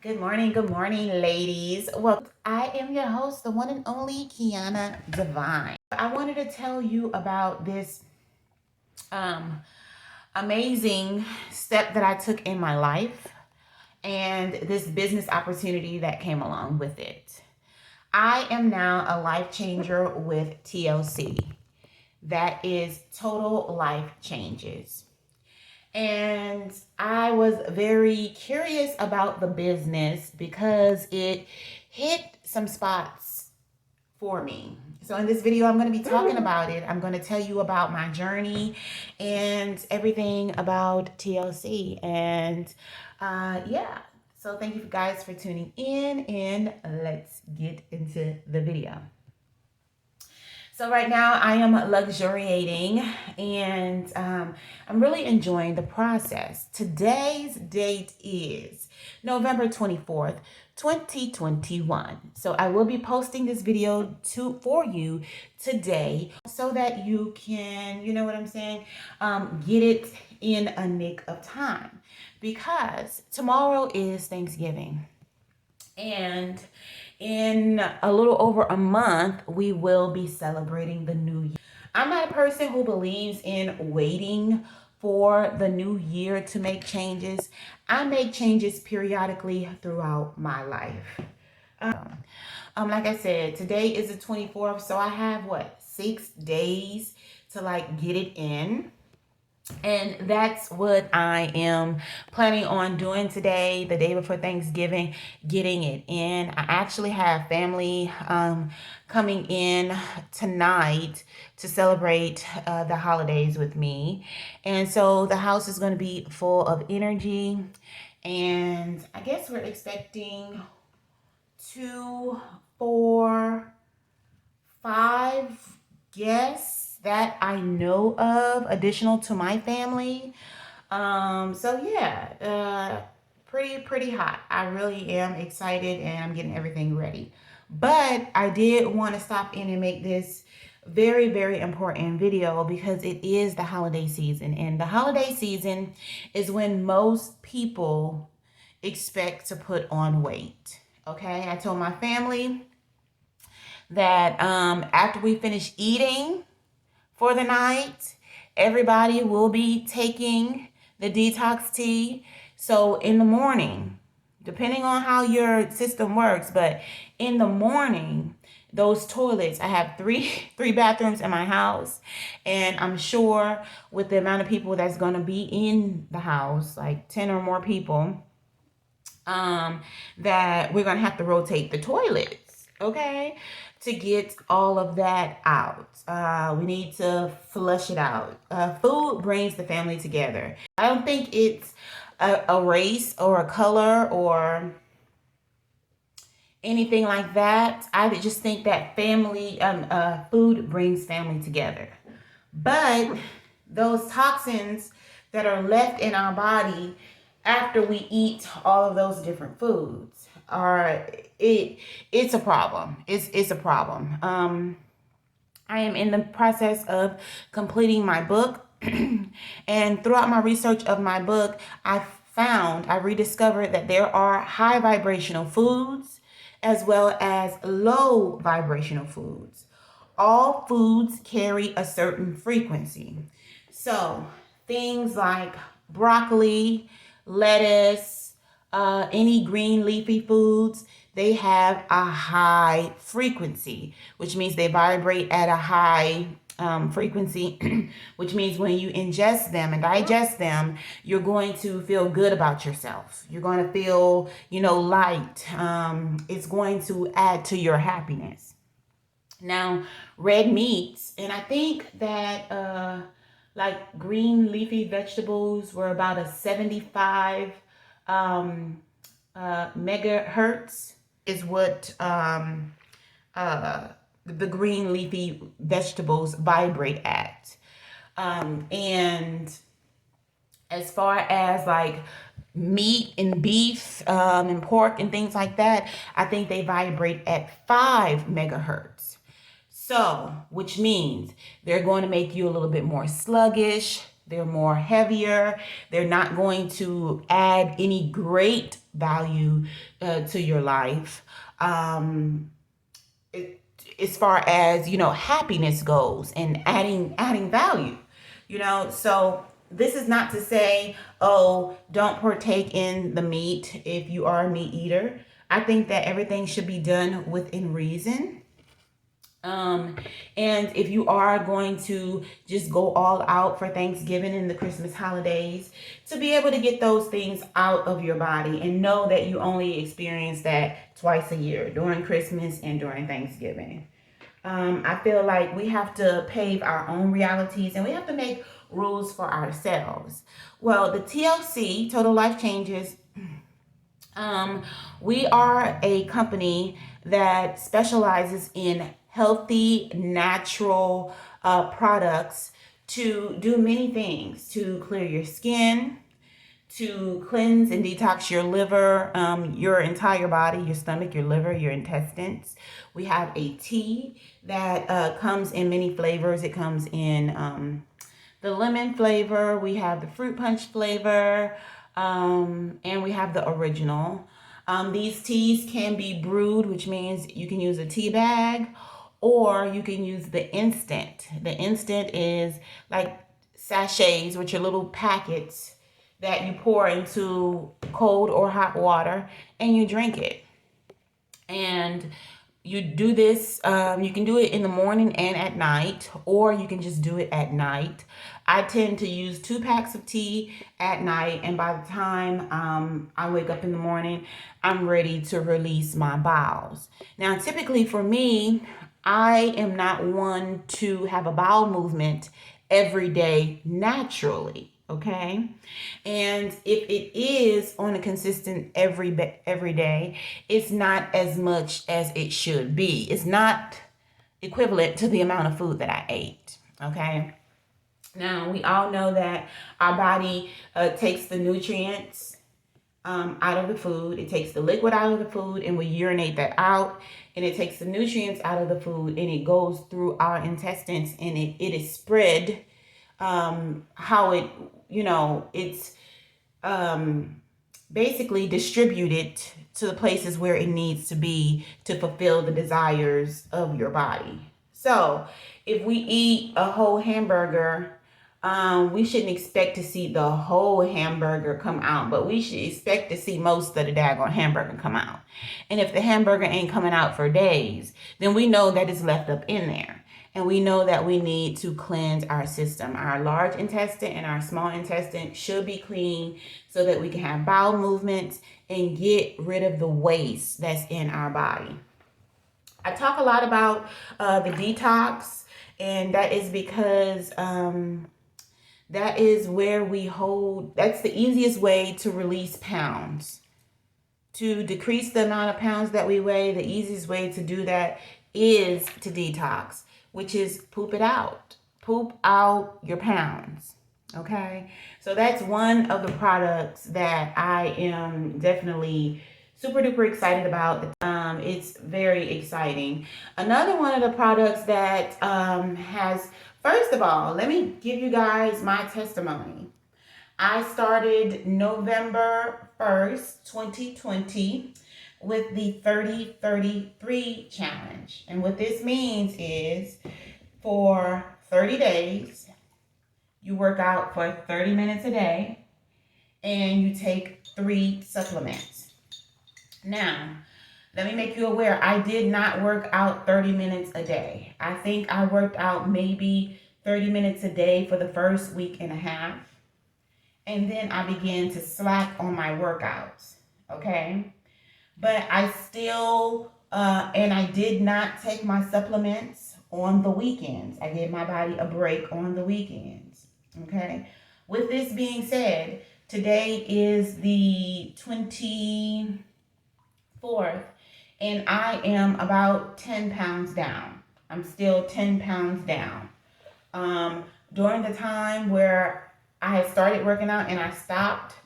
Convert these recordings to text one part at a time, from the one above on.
Good morning, ladies. Well, I am your host, the one and only Keyonna Divine. I wanted to tell you about this um, amazing step that I took in my life and this business opportunity that came along with it. I am now a life changer with TLC. That is Total Life Changes. And I was very curious about the business because it hit some spots for me. So in this video, I'm going to be talking about it. I'm going to tell you about my journey and everything about TLC. And yeah, so thank you guys for tuning in, and let's get into the video. So right now I am luxuriating, and I'm really enjoying the process. Today's date is November 24th, 2021. So I will be posting this video for you today so that you can, you know what I'm saying, get it in a nick of time, because tomorrow is Thanksgiving. And in a little over a month, we will be celebrating the new year. I'm not a person who believes in waiting for the new year to make changes. I make changes periodically throughout my life. Like I said, today is the 24th, so I have 6 days to get it in. And that's what I am planning on doing today, the day before Thanksgiving, getting it in. I actually have family coming in tonight to celebrate the holidays with me. And so the house is going to be full of energy. And I guess we're expecting 2, 4, 5 guests that I know of, additional to my family. So yeah, pretty hot. I really am excited, and I'm getting everything ready. But I did want to stop in and make this very important video because it is the holiday season, and the holiday season is when most people expect to put on weight. Okay, I told my family that after we finish eating for the night, everybody will be taking the detox tea. So in the morning, depending on how your system works, but in the morning, those toilets, I have three bathrooms in my house, and I'm sure with the amount of people that's going to be in the house, like 10 or more people, that we're going to have to rotate the toilets, okay, to get all of that out. We need to flush it out. Food brings the family together. I don't think it's a race or a color or anything like that. I just think that food brings family together. But those toxins that are left in our body after we eat all of those different foods it's a problem. It's a problem. I am in the process of completing my book, and throughout my research of my book, I rediscovered that there are high vibrational foods as well as low vibrational foods. All foods carry a certain frequency. So things like broccoli, lettuce, any green leafy foods, they have a high frequency, which means they vibrate at a high frequency, which means when you ingest them and digest them, you're going to feel good about yourself. You're going to feel, light. It's going to add to your happiness. Now, red meats, and I think that green leafy vegetables were about a 75 megahertz is what the green leafy vegetables vibrate at. And as far as meat and beef and pork and things like that, I think they vibrate at 5 megahertz. So, which means they're going to make you a little bit more sluggish. They're more heavier. They're not going to add any great value to your life. As far as, happiness goes and adding value, so this is not to say, oh, don't partake in the meat if you are a meat eater. I think that everything should be done within reason. And if you are going to just go all out for Thanksgiving and the Christmas holidays, to be able to get those things out of your body and know that you only experience that twice a year, during Christmas and during Thanksgiving. I feel like we have to pave our own realities and we have to make rules for ourselves. Well, the TLC, Total Life Changes, we are a company that specializes in healthy, natural products to do many things: to clear your skin, to cleanse and detox your liver, your entire body, your stomach, your liver, your intestines. We have a tea that comes in many flavors. It comes in the lemon flavor, we have the fruit punch flavor, and we have the original. These teas can be brewed, which means you can use a tea bag, or you can use the instant. The instant is like sachets, which are little packets that you pour into cold or hot water and you drink it. And you do this, you can do it in the morning and at night, or you can just do it at night. I tend to use 2 packs of tea at night, and by the time I wake up in the morning, I'm ready to release my bowels. Now, typically for me, I am not one to have a bowel movement every day naturally. Okay. And if it is on a consistent every day, it's not as much as it should be. It's not equivalent to the amount of food that I ate. Okay. Now, we all know that our body takes the nutrients out of the food. It takes the liquid out of the food and we urinate that out. And it takes the nutrients out of the food and it goes through our intestines and it is spread how it, it's basically distributed to the places where it needs to be to fulfill the desires of your body. So if we eat a whole hamburger, we shouldn't expect to see the whole hamburger come out, but we should expect to see most of the daggone hamburger come out. And if the hamburger ain't coming out for days, then we know that it's left up in there. And we know that we need to cleanse our system. Our large intestine and our small intestine should be clean so that we can have bowel movements and get rid of the waste that's in our body. I talk a lot about the detox, and that is because that is where that's the easiest way to release pounds. To decrease the amount of pounds that we weigh, the easiest way to do that is to detox, which is poop it out. Poop out your pounds. Okay? So that's one of the products that I am definitely super duper excited about. It's very exciting. Another one of the products that first of all, let me give you guys my testimony. I started November 1st, 2020 with the 30-33 challenge. And what this means is for 30 days, you work out for 30 minutes a day and you take 3 supplements. Now, let me make you aware, I did not work out 30 minutes a day. I think I worked out maybe 30 minutes a day for the first week and a half. And then I began to slack on my workouts, okay? But I still, and I did not take my supplements on the weekends. I gave my body a break on the weekends, okay? With this being said, today is the 24th, and I am about 10 pounds down. I'm still 10 pounds down. During the time where I had started working out and I stopped,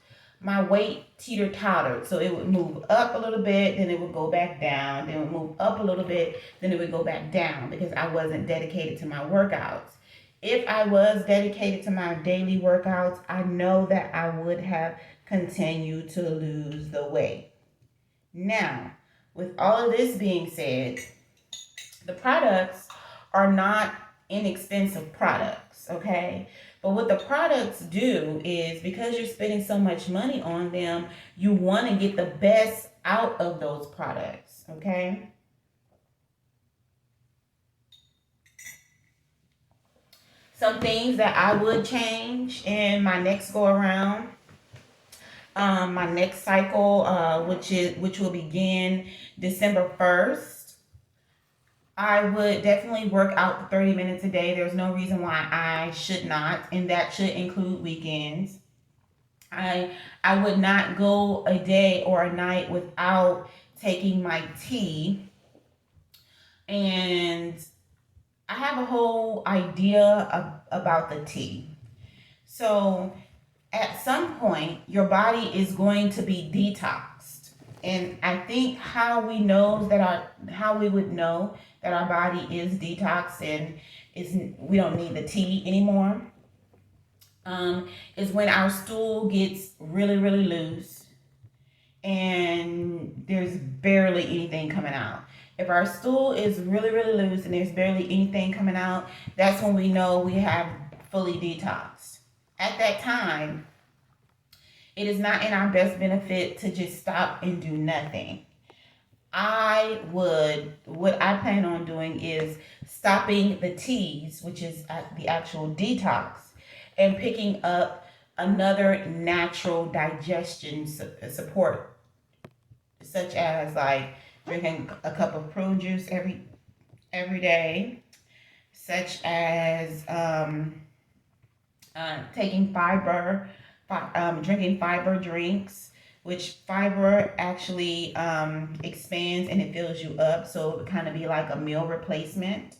my weight teeter-tottered. So it would move up a little bit, then it would go back down, then it would move up a little bit, then it would go back down because I wasn't dedicated to my workouts. If I was dedicated to my daily workouts, I know that I would have continued to lose the weight. Now, with all of this being said, the products are not inexpensive products, okay? But what the products do is, because you're spending so much money on them, you want to get the best out of those products, okay? Some things that I would change in my next go around, my next cycle, which will begin December 1st. I would definitely work out for 30 minutes a day. There's no reason why I should not, and that should include weekends. I would not go a day or a night without taking my tea. And I have a whole idea about the tea. So at some point, your body is going to be detoxed. And I think how we would know that our body is detoxed and we don't need the tea anymore, is when our stool gets really, really loose and there's barely anything coming out. If our stool is really, really loose and there's barely anything coming out, that's when we know we have fully detoxed. At that time, it is not in our best benefit to just stop and do nothing. What I plan on doing is stopping the teas, which is the actual detox, and picking up another natural digestion support, such as like drinking a cup of prune juice every day, such as taking drinking fiber drinks, which fiber actually expands and it fills you up, so it would kind of be like a meal replacement.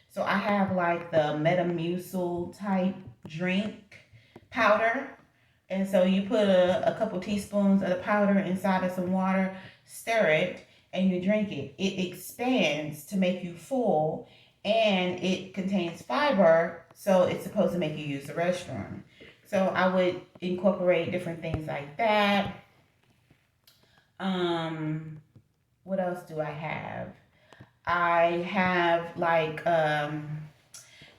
So I have like the Metamucil type drink powder, and so you put a couple teaspoons of the powder inside of some water, stir it, and you drink it. It expands to make you full, and it contains fiber, so it's supposed to make you use the restroom. So I would incorporate different things like that. What else do I have? I have like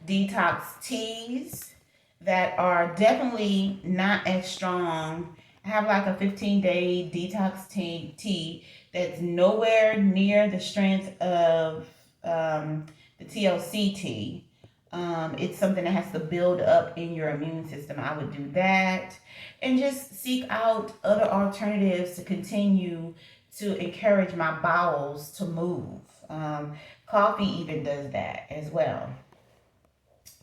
detox teas that are definitely not as strong. I have like a 15-day detox tea that's nowhere near the strength of the TLC tea. It's something that has to build up in your immune system. I would do that and just seek out other alternatives to continue to encourage my bowels to move. Coffee even does that as well.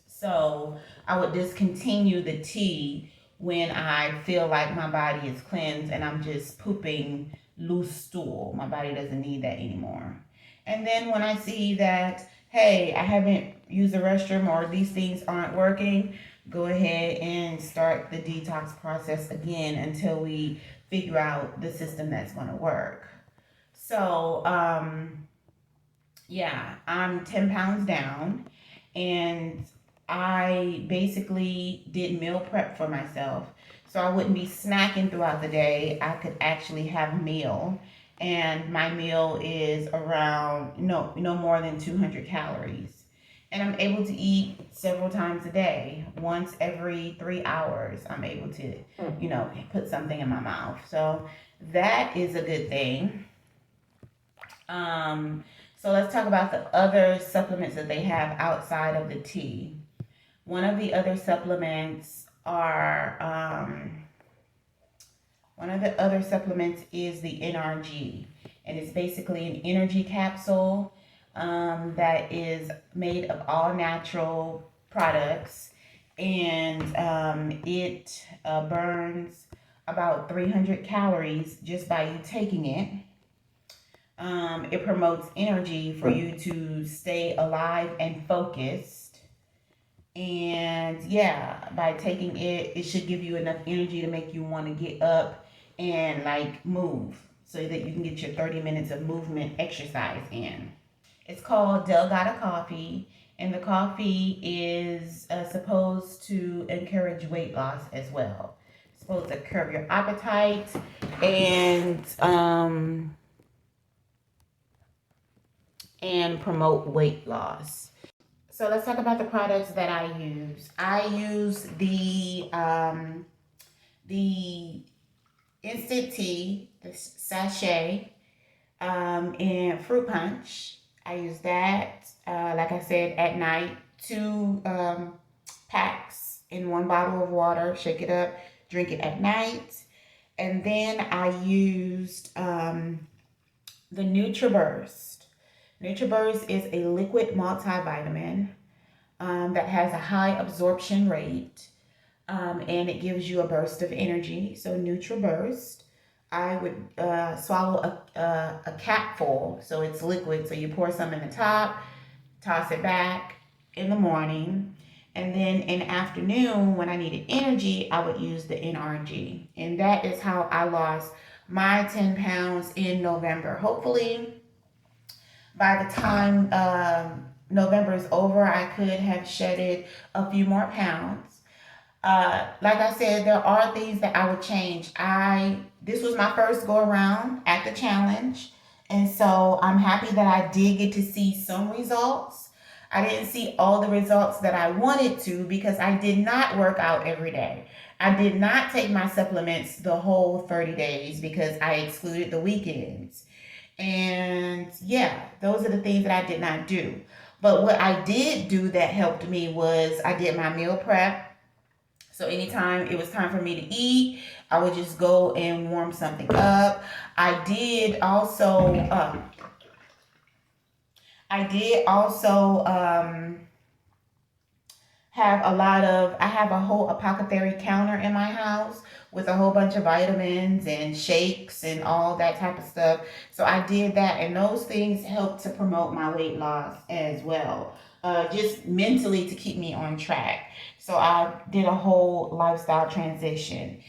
So I would discontinue the tea when I feel like my body is cleansed and I'm just pooping loose stool. My body doesn't need that anymore. And then when I see that, hey, I haven't used the restroom or these things aren't working, go ahead and start the detox process again until we figure out the system that's going to work. So, yeah, I'm 10 pounds down, and I basically did meal prep for myself. So I wouldn't be snacking throughout the day. I could actually have a meal. And my meal is around no more than 200 calories. And I'm able to eat several times a day. Once every 3 hours, I'm able to, put something in my mouth. So that is a good thing. So let's talk about the other supplements that they have outside of the tea. One of the other supplements is the NRG, and it's basically an energy capsule that is made of all natural products, and it burns about 300 calories just by you taking it. It promotes energy for you to stay alive and focused. And yeah, by taking it, it should give you enough energy to make you want to get up and like move so that you can get your 30 minutes of movement exercise in. It's called Delgado Coffee, And the coffee is supposed to encourage weight loss as well. It's supposed to curb your appetite and promote weight loss. So let's talk about the products that I use. I use the instant tea, the sachet, and fruit punch. I use that, like I said, at night. 2 packs in 1 bottle of water. Shake it up, drink it at night. And then I used the NutraBurst. NutraBurst is a liquid multivitamin that has a high absorption rate, and it gives you a burst of energy. So NutraBurst, I would swallow a capful, so it's liquid. So you pour some in the top, toss it back in the morning, and then in the afternoon when I needed energy, I would use the NRG. And that is how I lost my 10 pounds in November. Hopefully, by the time November is over, I could have shedded a few more pounds. Like I said, there are things that I would change. This was my first go around at the challenge, and so I'm happy that I did get to see some results. I didn't see all the results that I wanted to because I did not work out every day. I did not take my supplements the whole 30 days because I excluded the weekends. And yeah, those are the things that I did not do. But what I did do that helped me was I did my meal prep. So anytime it was time for me to eat, I would just go and warm something up. I did also I have a whole apothecary counter in my house with a whole bunch of vitamins and shakes and all that type of stuff. So I did that, and those things helped to promote my weight loss as well. Just mentally to keep me on track. So I did a whole lifestyle transition.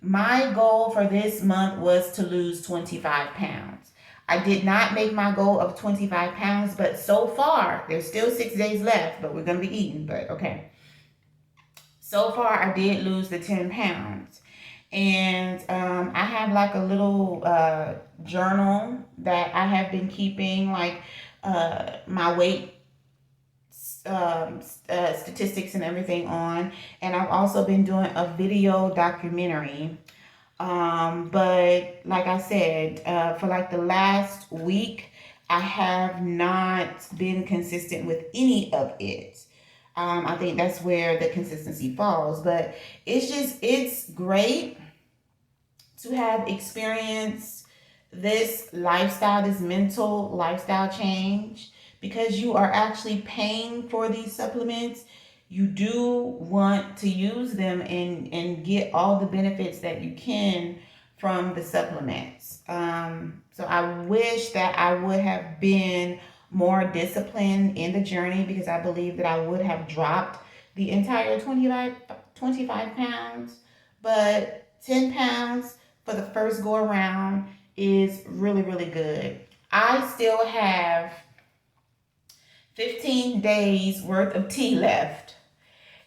My goal for this month was to lose 25 pounds. I did not make my goal of 25 pounds, but so far, there's still 6 days left, but we're going to be eating, but okay. So far, I did lose the 10 pounds. And I have like a little journal that I have been keeping, like my weight statistics and everything on. And I've also been doing a video documentary. But like I said, for like the last week, I have not been consistent with any of it. I think that's where the consistency falls. But it's great to have experienced this lifestyle, this mental lifestyle change, because you are actually paying for these supplements. You do want to use them and get all the benefits that you can from the supplements. So I wish that I would have been more disciplined in the journey, because I believe that I would have dropped the entire 25 pounds. But 10 pounds for the first go around is really, really good. I still have 15 days worth of tea left,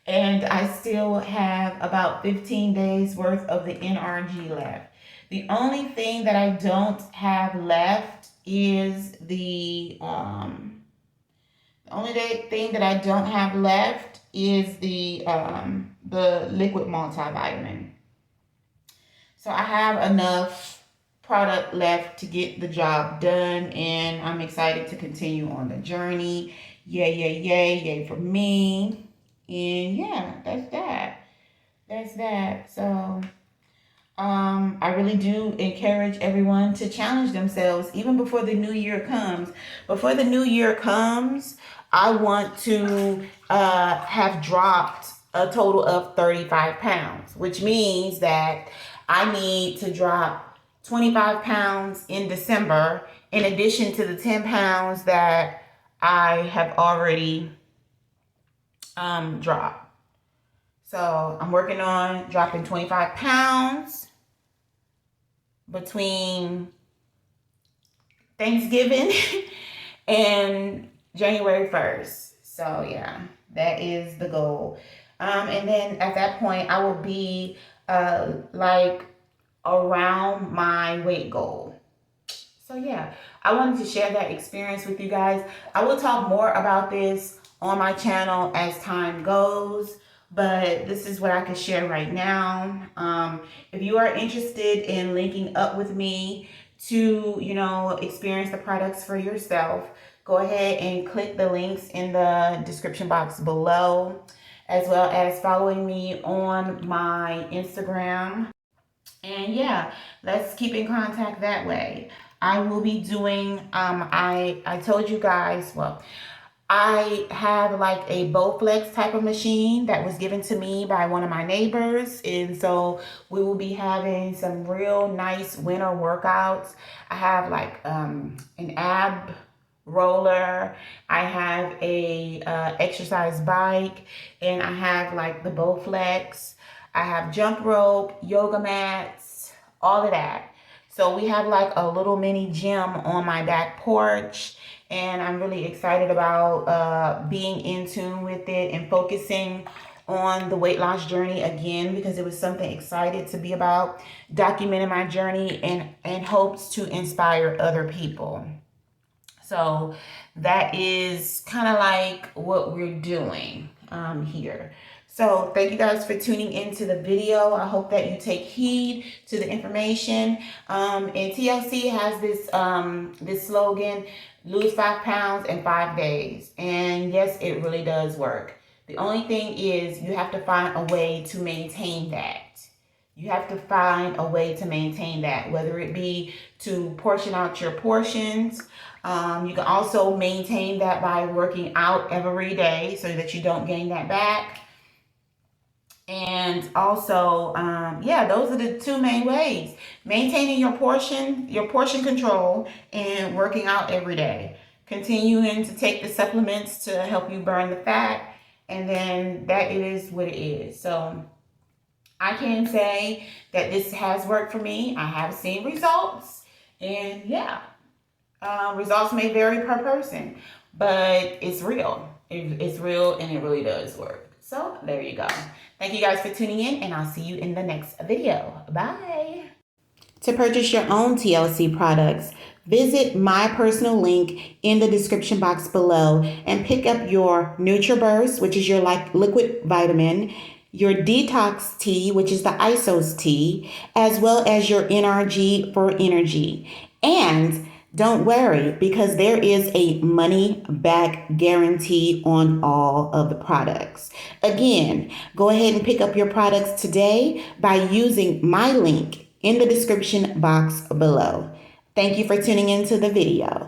and I still have about 15 days worth of the NRG left. The only thing that I don't have left is the liquid multivitamin. So I have enough product left to get the job done, and I'm excited to continue on the journey. Yay, yay, yay, yay for me. And yeah, that's that. So I really do encourage everyone to challenge themselves even before the new year comes. Before the new year comes, I want to have dropped a total of 35 pounds, which means that I need to drop 25 pounds in December, in addition to the 10 pounds that I have already dropped. So I'm working on dropping 25 pounds between Thanksgiving and January 1st. So yeah, that is the goal. And then at that point, I will be like around my weight goal. So yeah, I wanted to share that experience with you guys. I will talk more about this on my channel as time goes, but this is what I can share right now. If you are interested in linking up with me to, experience the products for yourself, go ahead and click the links in the description box below, as well as following me on my Instagram. And yeah, let's keep in contact that way. I will be doing, I told you guys, well, I have like a Bowflex type of machine that was given to me by one of my neighbors. And so we will be having some real nice winter workouts. I have like an ab roller. I have a exercise bike, and I have like the Bowflex. I have jump rope, yoga mats, all of that. So we have like a little mini gym on my back porch, and I'm really excited about being in tune with it and focusing on the weight loss journey again, because it was something excited to be about, documenting my journey and hopes to inspire other people. So that is kind of like what we're doing here. So thank you guys for tuning into the video. I hope that you take heed to the information. And TLC has this slogan, lose 5 pounds in 5 days. And yes, it really does work. The only thing is you have to find a way to maintain that. You have to find a way to maintain that, whether it be to portion out your portions. You can also maintain that by working out every day so that you don't gain that back. And also, yeah, those are the two main ways: maintaining your portion control, and working out every day. Continuing to take the supplements to help you burn the fat, and then that is what it is. So I can say that this has worked for me. I have seen results, and yeah, results may vary per person, but it's real. It's real, and it really does work. So there you go. Thank you guys for tuning in, and I'll see you in the next video. Bye. To purchase your own TLC products, visit my personal link in the description box below and pick up your NutraBurst, which is your liquid vitamin, your DETOX tea, which is the Iaso's tea, as well as your NRG for energy. And don't worry, because there is a money back guarantee on all of the products. Again, go ahead and pick up your products today by using my link in the description box below. Thank you for tuning into the video.